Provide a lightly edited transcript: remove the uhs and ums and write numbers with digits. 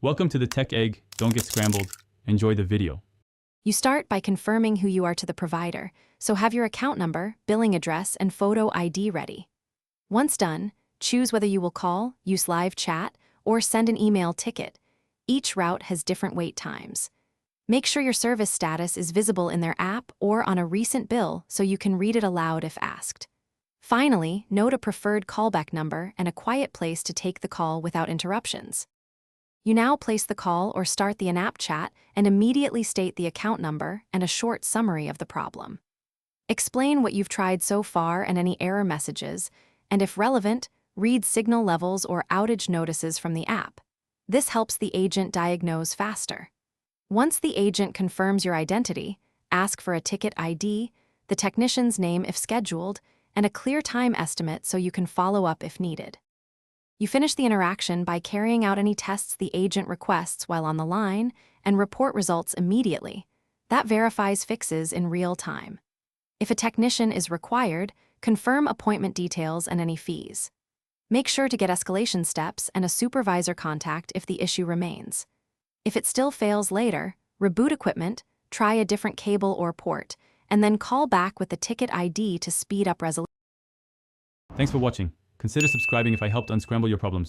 Welcome to the Tech Egg. Don't get scrambled. Enjoy the video. You start by confirming who you are to the provider, so have your account number, billing address, and photo ID ready. Once done, choose whether you will call, use live chat, or send an email ticket. Each route has different wait times. Make sure your service status is visible in their app or on a recent bill so you can read it aloud if asked. Finally, note a preferred callback number and a quiet place to take the call without interruptions. You now place the call or start the in-app chat and immediately state the account number and a short summary of the problem. Explain what you've tried so far and any error messages, and if relevant, read signal levels or outage notices from the app. This helps the agent diagnose faster. Once the agent confirms your identity, ask for a ticket ID, the technician's name if scheduled, and a clear time estimate so you can follow up if needed. You finish the interaction by carrying out any tests the agent requests while on the line and report results immediately. That verifies fixes in real time. If a technician is required, confirm appointment details and any fees. Make sure to get escalation steps and a supervisor contact if the issue remains. If it still fails later, reboot equipment, try a different cable or port, and then call back with the ticket ID to speed up resolution. Thanks for watching. Consider subscribing if I helped unscramble your problems.